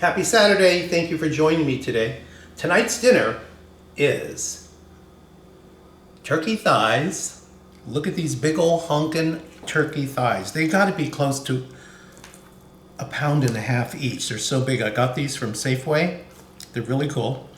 Happy Saturday. Thank you for joining me today. Tonight's dinner is turkey thighs. Look at these big old honkin' turkey thighs. They got to be close to 1.5 pounds each. They're so big. I got these from Safeway. They're really cool.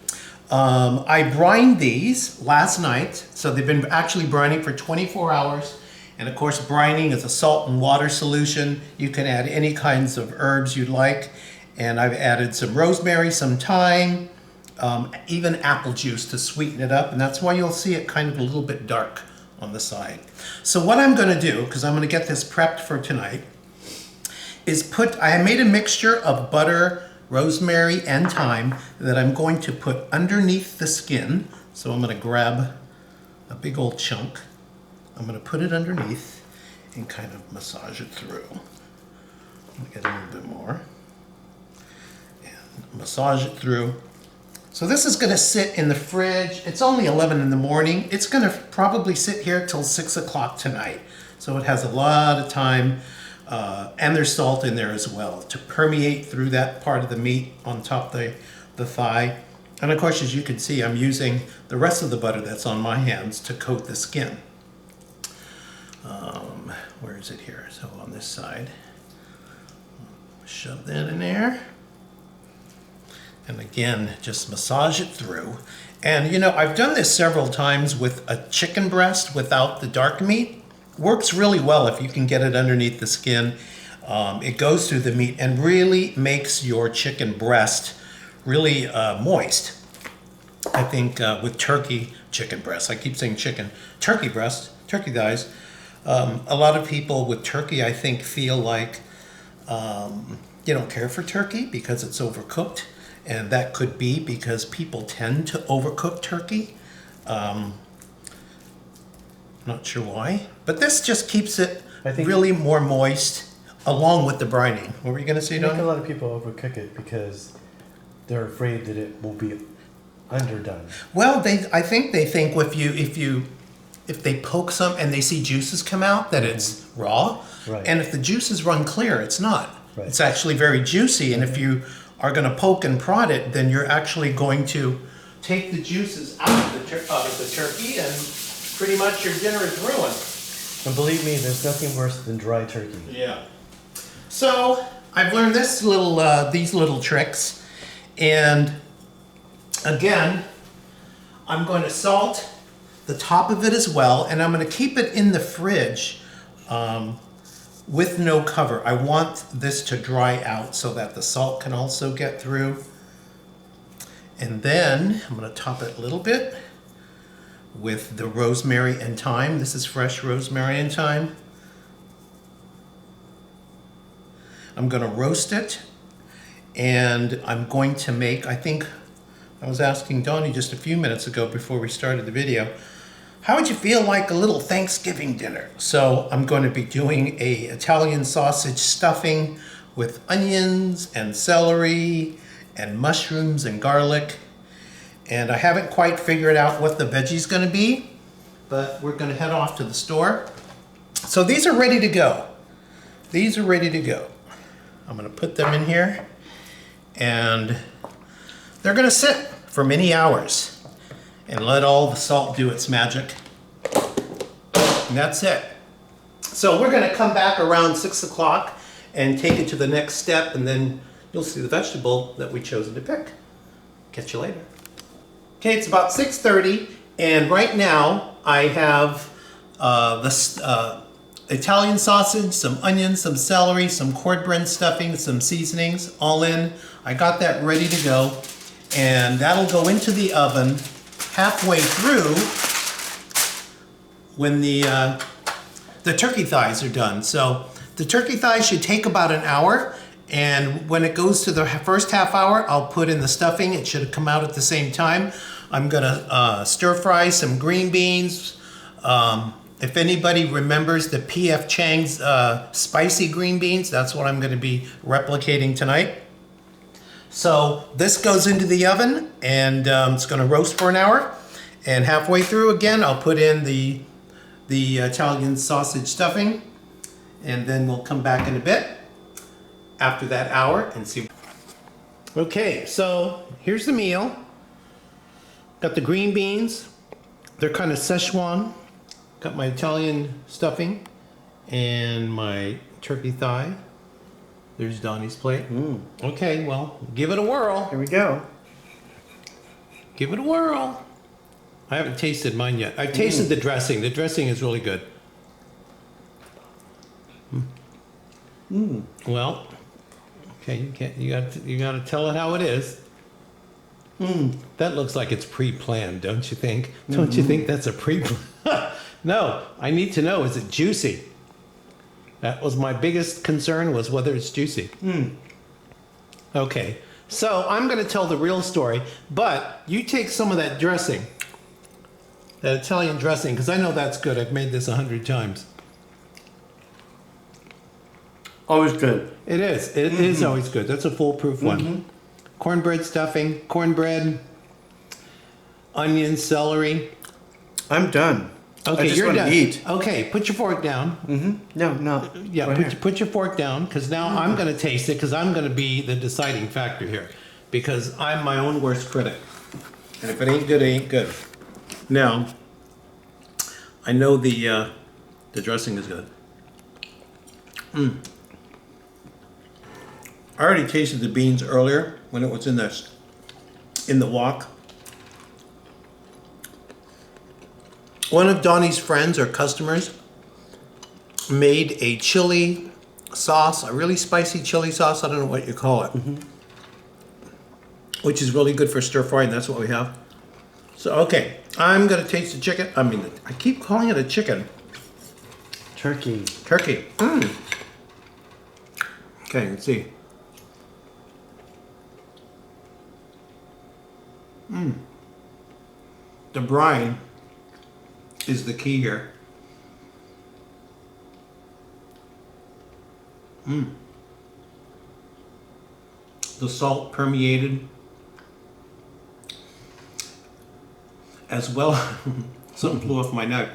I brined these last night, so they've been actually brining for 24 hours. And of course, brining is a salt and water solution. You can add any kinds of herbs you'd like. And I've added some rosemary, some thyme, even apple juice to sweeten it up. And that's why you'll see it kind of a little bit dark on the side. So what I'm gonna do, because I'm gonna get this prepped for tonight, is I made a mixture of butter, rosemary, and thyme that I'm going to put underneath the skin. So I'm gonna grab a big old chunk. I'm gonna put it underneath and kind of massage it through. I'm gonna get a little bit more. And massage it through. So this is gonna sit in the fridge. It's only 11 in the morning. It's gonna probably sit here till 6 o'clock tonight. So it has a lot of time, and there's salt in there as well to permeate through that part of the meat on top of the thigh. And of course, as you can see, I'm using the rest of the butter that's on my hands to coat the skin. Where is it here? So on this side, shove that in there. And again, just massage it through. And you know, I've done this several times with a chicken breast without the dark meat. Works really well if you can get it underneath the skin. It goes through the meat and really makes your chicken breast really moist. I think with chicken breast, I keep saying chicken, turkey breast, turkey thighs. A lot of people with turkey, I think, feel like you don't care for turkey because it's overcooked. And that could be because people tend to overcook turkey. Not sure why, but this just keeps it really more moist along with the brining. What were you gonna say, Don? I think a lot of people overcook it because they're afraid that it will be underdone. Well, I think they think if they poke some and they see juices come out that it's raw. Right. And if the juices run clear, it's not. Right. It's actually very juicy. And if you are going to poke and prod it, then you're actually going to take the juices out of the turkey, and pretty much your dinner is ruined. And believe me, there's nothing worse than dry turkey. Yeah. So I've learned these little tricks, and again, I'm going to salt the top of it as well, and I'm going to keep it in the fridge with no cover. I want this to dry out so that the salt can also get through. And then I'm going to top it a little bit with the rosemary and thyme. This is fresh rosemary and thyme. I'm going to roast it, and I'm going to make, I think I was asking Donnie just a few minutes ago before we started the video, how would you feel like a little Thanksgiving dinner? So I'm going to be doing a Italian sausage stuffing with onions and celery and mushrooms and garlic. And I haven't quite figured out what the veggie's going to be, but we're going to head off to the store. So these are ready to go. These are ready to go. I'm going to put them in here, and they're going to sit for many hours and let all the salt do its magic. And that's it. So we're gonna come back around 6 o'clock and take it to the next step, and then you'll see the vegetable that we chosen to pick. Catch you later. Okay, it's about 6:30, and right now I have Italian sausage, some onions, some celery, some cornbread stuffing, some seasonings, all in. I got that ready to go, and that'll go into the oven halfway through when the turkey thighs are done. So the turkey thighs should take about an hour, and when it goes to the first half hour, I'll put in the stuffing. It should come out at the same time. I'm gonna stir fry some green beans. If anybody remembers the P.F. Chang's spicy green beans, that's what I'm gonna be replicating tonight. So this goes into the oven, and it's going to roast for an hour. And halfway through, again, I'll put in the Italian sausage stuffing, and then we'll come back in a bit after that hour and see. Okay, so here's the meal. Got the green beans. They're kind of Szechuan. Got my Italian stuffing and my turkey thigh. There's Donnie's plate. Okay, well, give it a whirl. Here we go. Give it a whirl. I haven't tasted mine yet. I've tasted the dressing. The dressing is really good. Well, okay, you got to tell it how it is. That looks like it's pre-planned, don't you think? Don't you think that's a pre-plan? No, I need to know, is it juicy? That was my biggest concern, was whether it's juicy. Okay, so I'm going to tell the real story, but you take some of that dressing, that Italian dressing, because I know that's good. I've made this 100 times. Always good. It is. It is always good. That's a foolproof one. Cornbread stuffing, cornbread, onion, celery. I'm done. Okay, I just you're want done. to eat. Okay, put your fork down. No. Yeah, Right put your fork down, because now I'm going to taste it, because I'm going to be the deciding factor here, because I'm my own worst critic. And if it ain't good, it ain't good. Now, I know the dressing is good. I already tasted the beans earlier when it was in the wok. One of Donnie's friends or customers made a chili sauce, a really spicy chili sauce. I don't know what you call it, which is really good for stir fry, and that's what we have. So, okay, I'm gonna taste the chicken. I mean, I keep calling it a chicken. Turkey. Turkey. Okay, let's see. The brine is the key here. The salt permeated as well. Something flew off my knife.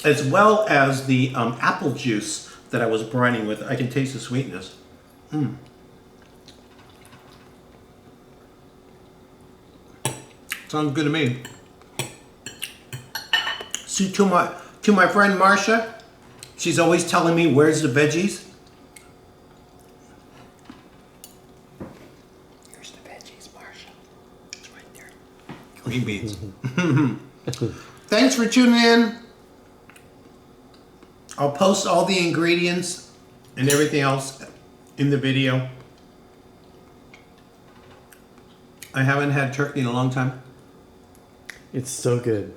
As well as the apple juice that I was brining with. I can taste the sweetness. Sounds good to me. See, to my friend Marcia, she's always telling me, where's the veggies? Here's the veggies, Marcia. It's right there. Green beans. Thanks for tuning in. I'll post all the ingredients and everything else in the video. I haven't had turkey in a long time. It's so good.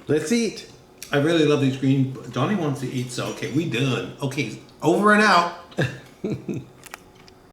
Let's eat. I really love these green. Donnie wants to eat, so okay, we done. Okay, over and out.